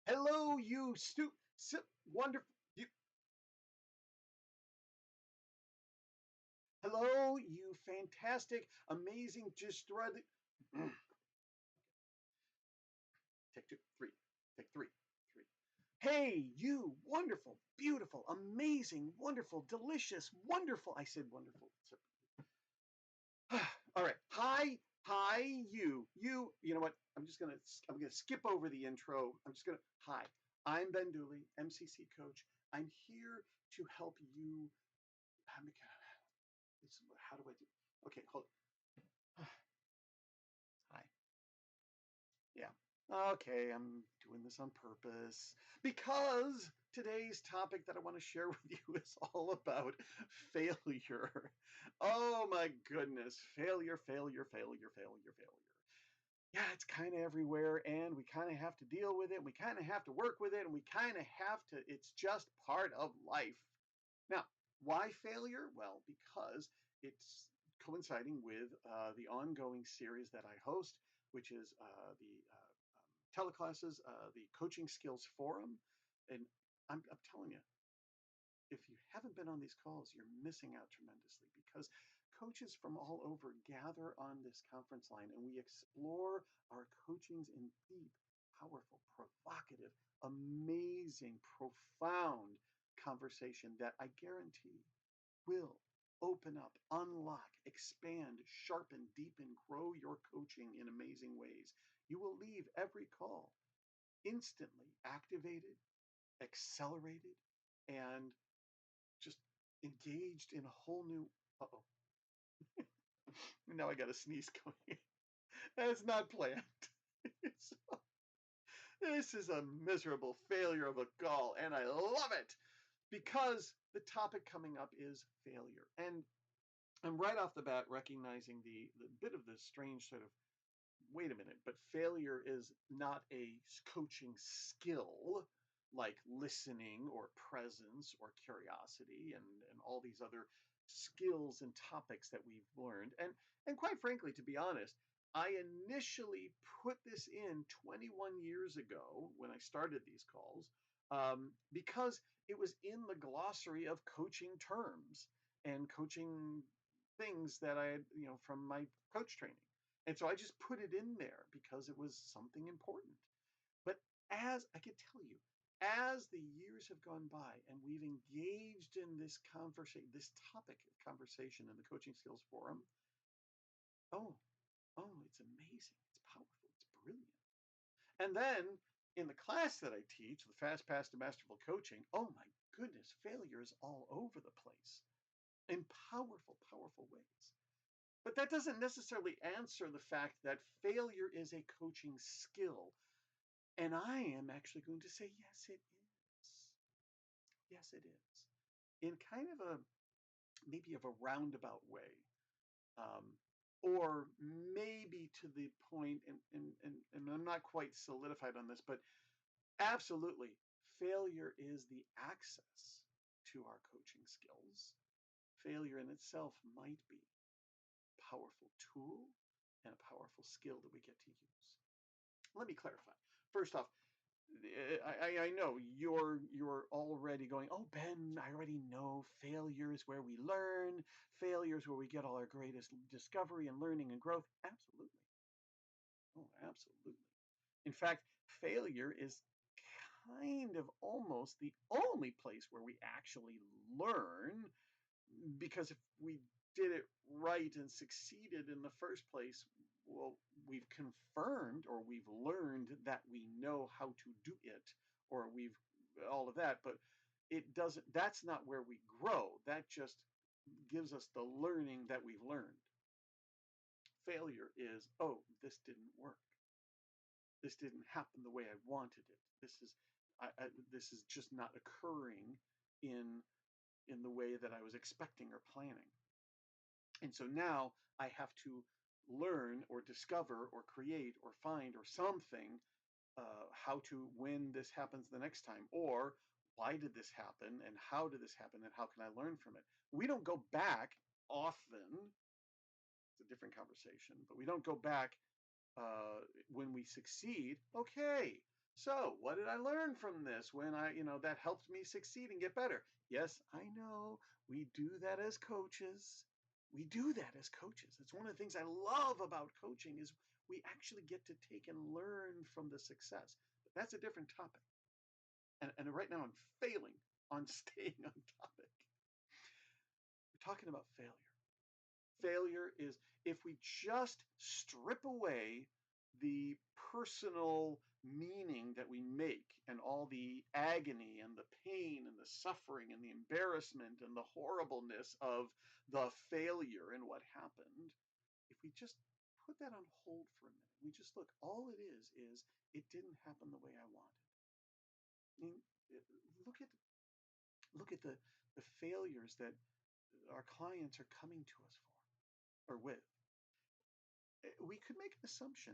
Hello, you wonderful. Hello, you fantastic, amazing, just Take two, three. Take three. Three. Hey, you wonderful, beautiful, amazing, wonderful, delicious, wonderful. I said wonderful. All right. Hi, you. You know what? I'm gonna skip over the intro. Hi. I'm Ben Dooley, MCC coach. I'm here to help you. How do I do? Okay, hold. Hi. Yeah. Okay, I'm doing this on purpose because today's topic that I want to share with you is all about failure. Oh my goodness, failure, failure, failure, failure, failure. Yeah, it's kind of everywhere, and we kind of have to deal with it. We kind of have to work with it, and we kind of have to, it's just part of life. Now, why failure? Well, because it's coinciding with the ongoing series that I host, which is the teleclasses, the Coaching Skills Forum. And I'm telling you, if you haven't been on these calls, you're missing out tremendously because coaches from all over gather on this conference line and we explore our coachings in deep, powerful, provocative, amazing, profound conversation that I guarantee will open up, unlock, expand, sharpen, deepen, grow your coaching in amazing ways. You will leave every call instantly activated, accelerated, and just engaged in a whole new. Uh-oh. Now I got a sneeze going. That's not planned. So, this is a miserable failure of a call, and I love it because the topic coming up is failure. And I'm right off the bat recognizing the bit of the strange sort of wait a minute, but failure is not a coaching skill like listening or presence or curiosity and all these other skills and topics that we've learned. And quite frankly, to be honest, I initially put this in 21 years ago when I started these calls because it was in the glossary of coaching terms and coaching things that I had, from my coach training. And so I just put it in there because it was something important. But as I could tell you, as the years have gone by and we've engaged in this conversation, this topic of conversation in the Coaching Skills Forum, oh, it's amazing. It's powerful. It's brilliant. And then in the class that I teach, the Fast Path to Masterful Coaching, oh my goodness, failure is all over the place in powerful, powerful ways. But that doesn't necessarily answer the fact that failure is a coaching skill. And I am actually going to say, yes, it is. Yes, it is. In kind of a maybe of a roundabout way. Um, or maybe to the point, and I'm not quite solidified on this, but absolutely, failure is the access to our coaching skills. Failure in itself might be powerful tool and a powerful skill that we get to use. Let me clarify. First off, I know you're already going, oh Ben, I already know failure is where we learn. Failure is where we get all our greatest discovery and learning and growth. Absolutely. Oh, absolutely. In fact, failure is kind of almost the only place where we actually learn because if we did it right and succeeded in the first place, well, we've confirmed or we've learned that we know how to do it, or we've all of that, but it doesn't, that's not where we grow. That just gives us the learning that we've learned. Failure is, oh, this didn't work. This didn't happen the way I wanted it. This is just not occurring in the way that I was expecting or planning. And so now I have to learn or discover or create or find or something how to when this happens the next time, or why did this happen and how did this happen and how can I learn from it. We don't go back often. It's a different conversation, but we don't go back when we succeed. Okay, So, what did I learn from this when that helped me succeed and get better? Yes, I know we do that as coaches. We do that as coaches. It's one of the things I love about coaching is we actually get to take and learn from the success. But that's a different topic. And right now I'm failing on staying on topic. We're talking about failure. Failure is if we just strip away the personal meaning that we make and all the agony and the pain and the suffering and the embarrassment and the horribleness of the failure and what happened, if we just put that on hold for a minute, we just look, all it is it didn't happen the way I wanted. I mean, look at the failures that our clients are coming to us for or with. We could make an assumption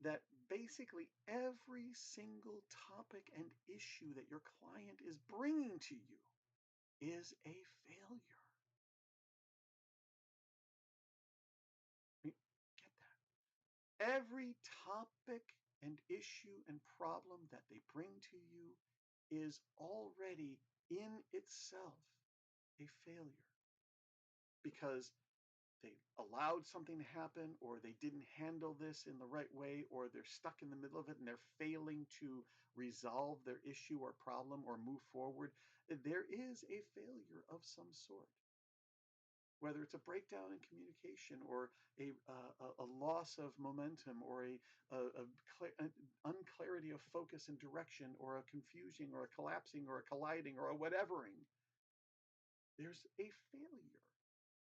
that basically every single topic and issue that your client is bringing to you is a failure. I mean, get that. Every topic and issue and problem that they bring to you is already in itself a failure because they allowed something to happen, or they didn't handle this in the right way, or they're stuck in the middle of it and they're failing to resolve their issue or problem or move forward. There is a failure of some sort, whether it's a breakdown in communication or a loss of momentum or an unclarity of focus and direction or a confusing or a collapsing or a colliding or a whatevering. There's a failure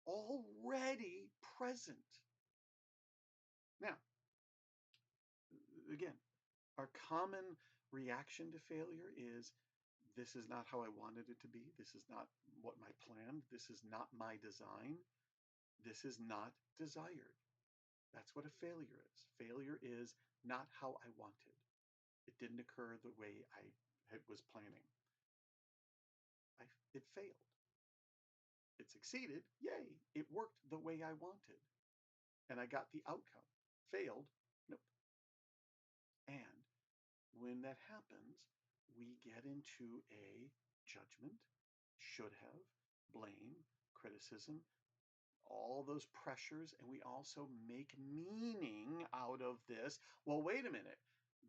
already present. Now, again, our common reaction to failure is this is not how I wanted it to be. This is not what my plan. This is not my design. This is not desired. That's what a failure is. Failure is not how I wanted. It didn't occur the way I was planning. It failed. It succeeded. Yay. It worked the way I wanted. And I got the outcome. Failed. Nope. And when that happens, we get into a judgment, should have, blame, criticism, all those pressures, and we also make meaning out of this. Well, wait a minute.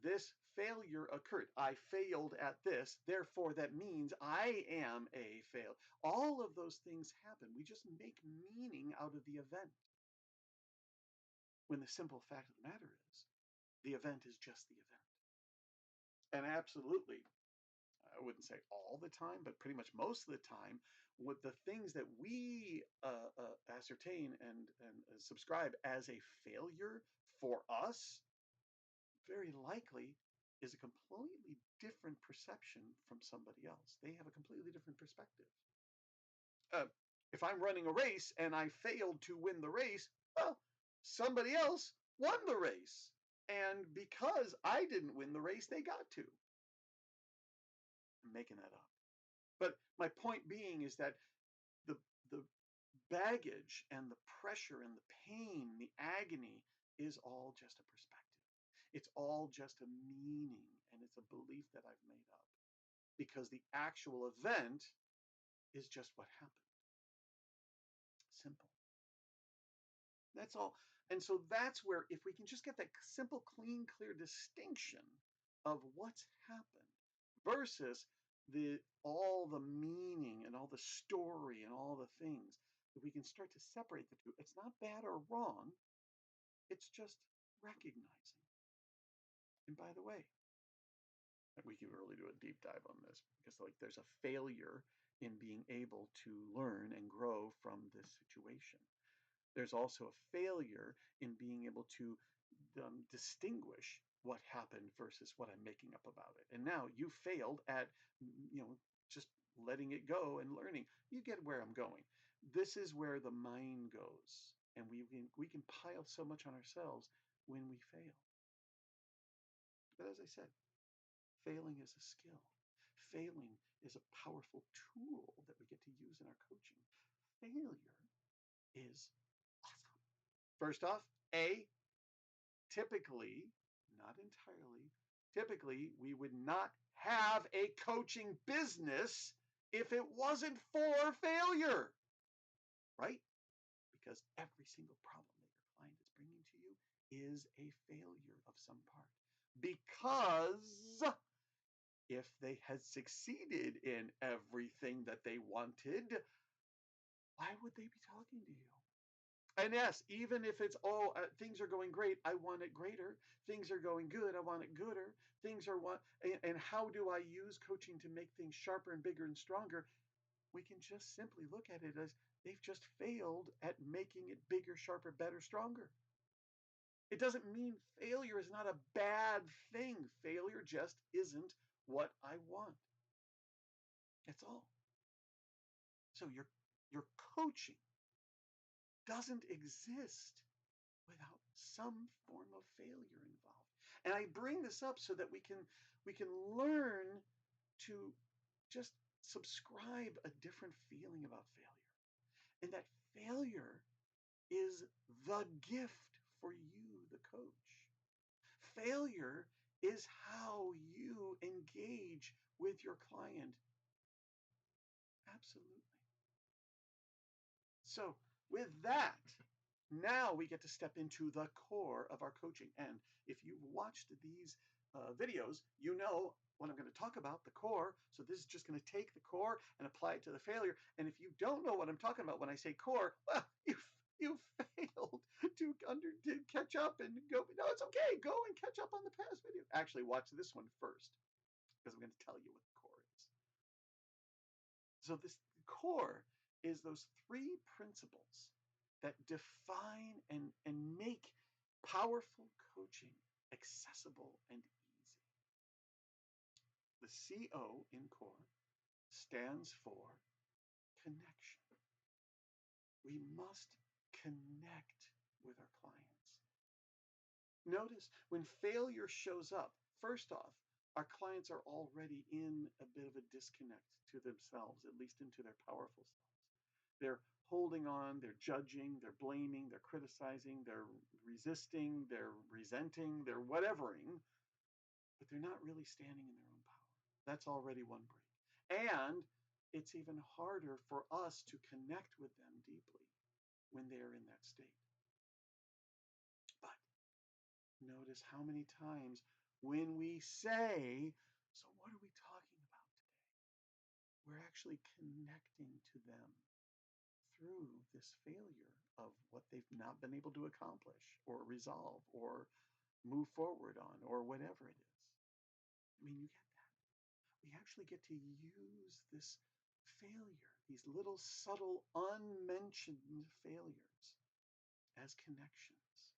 This failure occurred. I failed at this, therefore that means I am a fail. All of those things happen. We just make meaning out of the event. When the simple fact of the matter is, the event is just the event. And absolutely, I wouldn't say all the time, but pretty much most of the time, with the things that we ascertain and subscribe as a failure for us, very likely is a completely different perception from somebody else. They have a completely different perspective. If I'm running a race and I failed to win the race, well, somebody else won the race. And because I didn't win the race, they got to. I'm making that up. But my point being is that the baggage and the pressure and the pain, the agony is all just a perspective. It's all just a meaning, and it's a belief that I've made up because the actual event is just what happened. Simple. That's all. And so that's where, if we can just get that simple, clean, clear distinction of what's happened versus all the meaning and all the story and all the things, if we can start to separate the two, it's not bad or wrong. It's just recognizing. And by the way, we could really do a deep dive on this because there's a failure in being able to learn and grow from this situation. There's also a failure in being able to distinguish what happened versus what I'm making up about it. And now you failed at, just letting it go and learning. You get where I'm going. This is where the mind goes, and we can pile so much on ourselves when we fail. But as I said, failing is a skill. Failing is a powerful tool that we get to use in our coaching. Failure is awesome. First off, typically, not entirely, typically we would not have a coaching business if it wasn't for failure, right? Because every single problem that your client is bringing to you is a failure of some part. Because if they had succeeded in everything that they wanted, why would they be talking to you? And yes, even if it's, things are going great, I want it greater. Things are going good, I want it gooder. Things are what, and how do I use coaching to make things sharper and bigger and stronger? We can just simply look at it as they've just failed at making it bigger, sharper, better, stronger. It doesn't mean failure is not a bad thing. Failure just isn't what I want. That's all. So your coaching doesn't exist without some form of failure involved. And I bring this up so that we can learn to just subscribe a different feeling about failure. And that failure is the gift for you, the coach. Failure is how you engage with your client. Absolutely. So, with that, now we get to step into the core of our coaching. And if you've watched these videos, you know what I'm going to talk about, the core. So this is just going to take the core and apply it to the failure. And if you don't know what I'm talking about when I say core, well, you failed to catch up and go. No, it's okay. Go and catch up on the past video. Actually, watch this one first because I'm going to tell you what the core is. So this core is those three principles that define and make powerful coaching accessible and easy. The CO in core stands for connection. We must connect with our clients. Notice when failure shows up, first off, our clients are already in a bit of a disconnect to themselves, at least into their powerful selves. They're holding on, they're judging, they're blaming, they're criticizing, they're resisting, they're resenting, they're whatevering, but they're not really standing in their own power. That's already one break. And it's even harder for us to connect with them deeply when they are in that state. But notice how many times when we say, so what are we talking about today? We're actually connecting to them through this failure of what they've not been able to accomplish or resolve or move forward on or whatever it is. I mean, you get that. We actually get to use this failure, these little subtle unmentioned failures, as connections.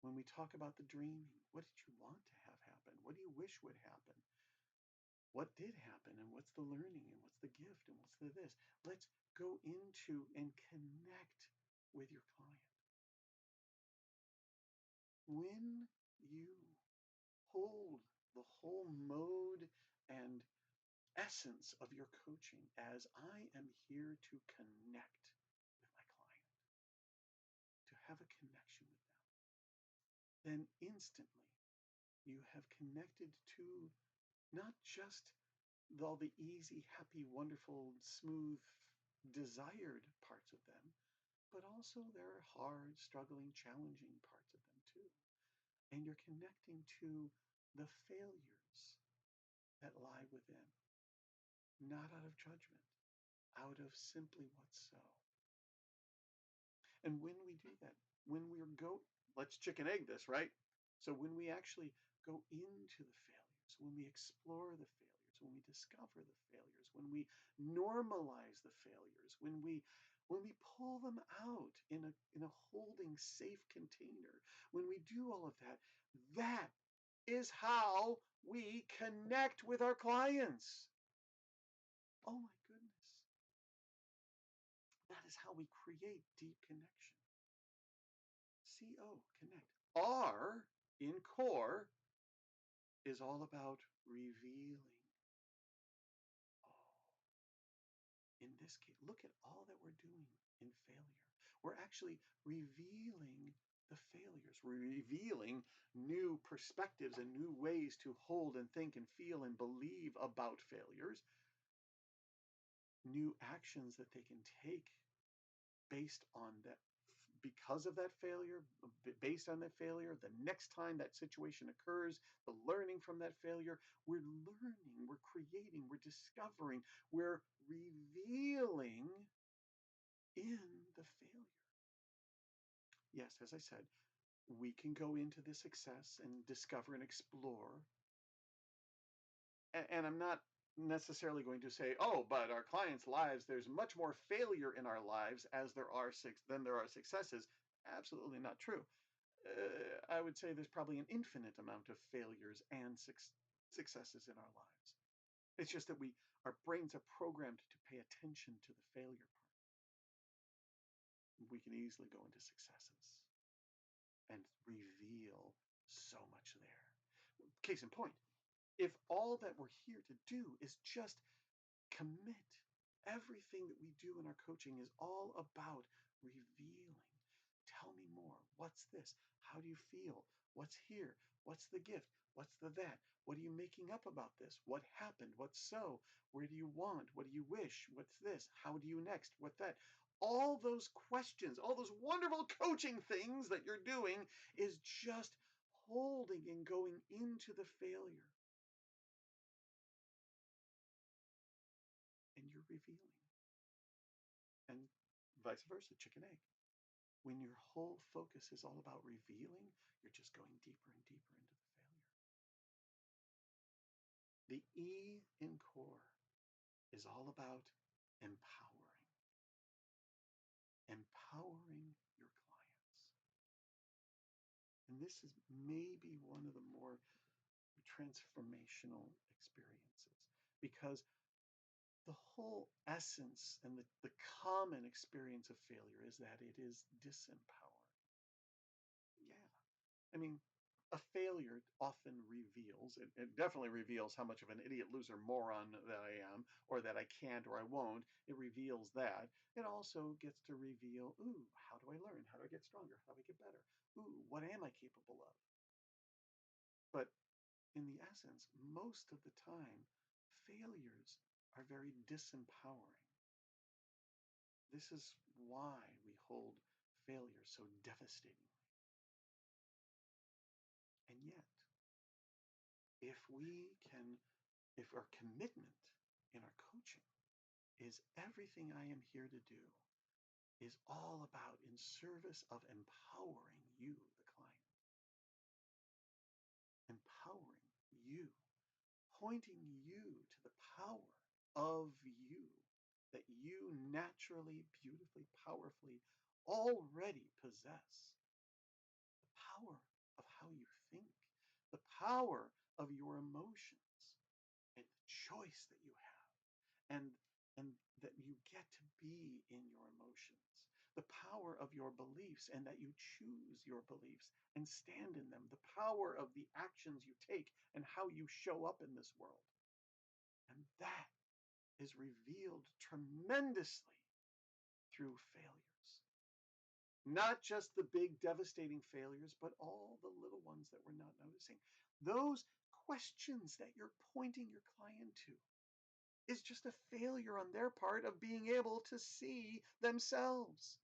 When we talk about the dreaming, what did you want to have happen? What do you wish would happen? What did happen, and what's the learning, and what's the gift, and what's the this? Let's go into and connect with your client. When you hold the whole mode and essence of your coaching as I am here to connect with my client, to have a connection with them, then instantly you have connected to not just all the easy, happy, wonderful, smooth, desired parts of them, but also their hard, struggling, challenging parts of them too. And you're connecting to the failures that lie within, not out of judgment, out of simply what's so. And when we do that, let's chicken egg this, right? So when we actually go into the failures, when we explore the failures, when we discover the failures, when we normalize the failures, when we pull them out in a holding safe container, when we do all of that, that is how we connect with our clients. Oh my goodness. That is how we create deep connection. CO, connect. R in core is all about revealing. In this case, look at all that we're doing in failure. We're actually revealing the failures. We're revealing new perspectives and new ways to hold and think and feel and believe about failures, new actions that they can take based on that, because of that failure, based on that failure, the next time that situation occurs, the learning from that failure. We're learning, we're creating, we're discovering, we're revealing in the failure. Yes, as I said, we can go into the success and discover and explore. And I'm not necessarily going to say, oh, but our clients' lives, there's much more failure in our lives as there are than there are successes. Absolutely not true. I would say there's probably an infinite amount of failures and successes in our lives. It's just that our brains are programmed to pay attention to the failure part. We can easily go into successes and reveal so much there. Case in point, if all that we're here to do is just commit, everything that we do in our coaching is all about revealing. Tell me more. What's this? How do you feel? What's here? What's the gift? What's the that? What are you making up about this? What happened? What's so? Where do you want? What do you wish? What's this? How do you next? What that? All those questions, all those wonderful coaching things that you're doing is just holding and going into the failure. And you're revealing. And vice versa, chicken egg. When your whole focus is all about revealing, you're just going deeper and deeper into the failure. The E in core is all about empowering. Empowering your clients. And this is maybe one of the more transformational experiences, because the whole essence and the common experience of failure is that it is disempowering. Yeah. I mean, a failure often reveals, it definitely reveals how much of an idiot, loser, moron that I am, or that I can't or I won't. It reveals that. It also gets to reveal, ooh, how do I learn? How do I get stronger? How do I get better? Ooh, what am I capable of? But in the essence, most of the time, failures are very disempowering. This is why we hold failure so devastatingly. And yet, if our commitment in our coaching is everything I am here to do is all about in service of empowering you, the client, empowering you, pointing you to the power of you that you naturally, beautifully, powerfully already possess. The power of how you think, the power of your emotions, and the choice that you have, and that you get to be in your emotions, the power of your beliefs, and that you choose your beliefs and stand in them, the power of the actions you take and how you show up in this world. And that is revealed tremendously through failures. Not just the big devastating failures, but all the little ones that we're not noticing. Those questions that you're pointing your client to is just a failure on their part of being able to see themselves.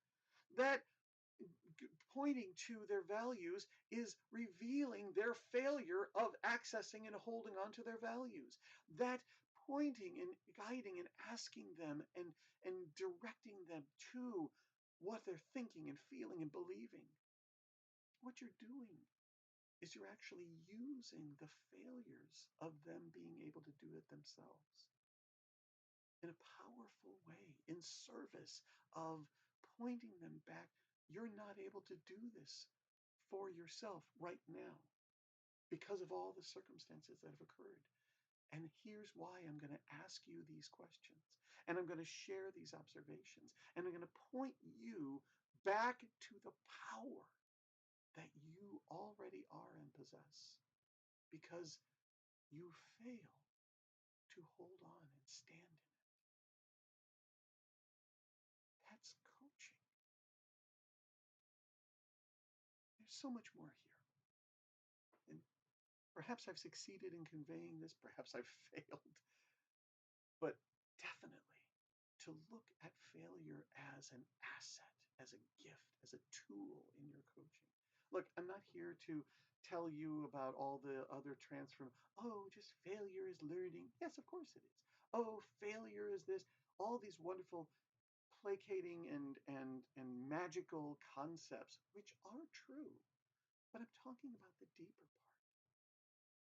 That pointing to their values is revealing their failure of accessing and holding on to their values. That pointing and guiding and asking them and directing them to what they're thinking and feeling and believing. What you're doing is you're actually using the failures of them being able to do it themselves in a powerful way, in service of pointing them back. You're not able to do this for yourself right now because of all the circumstances that have occurred. And here's why I'm going to ask you these questions, and I'm going to share these observations, and I'm going to point you back to the power that you already are and possess, because you fail to hold on and stand in it. That's coaching. so much more here. And perhaps I've succeeded in conveying this, perhaps I've failed, but definitely to look at failure as an asset, as a gift, as a tool in your coaching. Look, I'm not here to tell you about all the other transform. Oh, just failure is learning. Yes, of course it is. Oh, failure is this. All these wonderful placating and magical concepts, which are true. But I'm talking about the deeper part.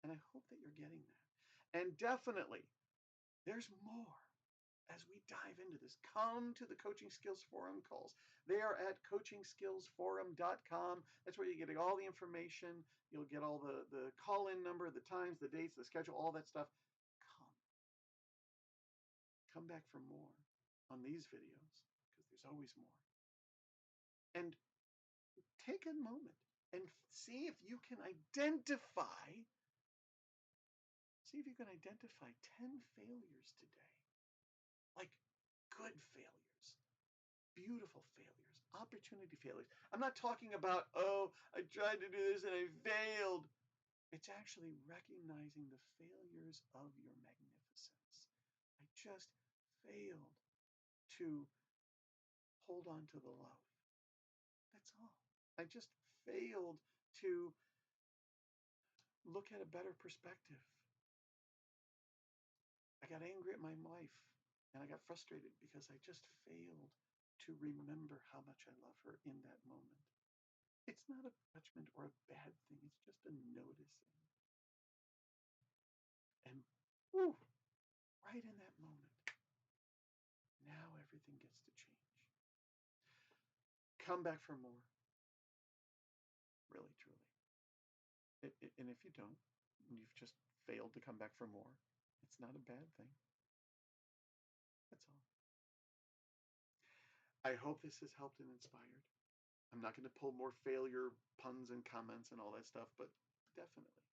And I hope that you're getting that. And definitely, there's more as we dive into this. Come to the Coaching Skills Forum calls. They are at coachingskillsforum.com. That's where you get all the information. You'll get all the call-in number, the times, the dates, the schedule, all that stuff. Come back for more on these videos, because there's always more. And take a moment and see if you can identify 10 failures today. Like good failures, beautiful failures, opportunity failures. I'm not talking about, oh, I tried to do this and I failed. It's actually recognizing the failures of your magnificence. I just failed to hold on to the love. That's all. I just failed to look at a better perspective. I got angry at my wife and I got frustrated because I just failed to remember how much I love her in that moment. It's not a judgment or a bad thing. It's just a noticing. And whew, right in that moment, now everything gets to change. Come back for more. Really, truly. And if you don't, you've just failed to come back for more. It's not a bad thing. That's all. I hope this has helped and inspired. I'm not going to pull more failure puns and comments and all that stuff, but definitely,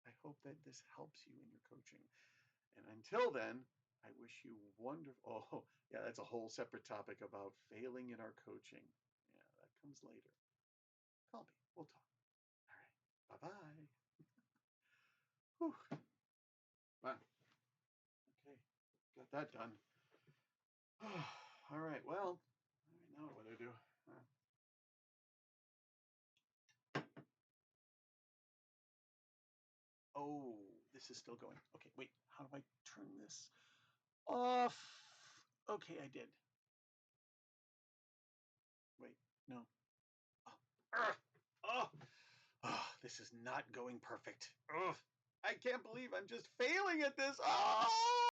I hope that this helps you in your coaching. And until then, I wish you wonderful. Oh, yeah, that's a whole separate topic about failing in our coaching. Yeah, that comes later. Call me. We'll talk. All right. Bye-bye. Whew. Wow. Okay. Got that done. All right. Well, now what do I do? Oh, this is still going. Okay, wait. How do I turn this off? Okay, I did. Wait, no. Oh, oh, oh, this is not going perfect. Oh, I can't believe I'm just failing at this. Oh!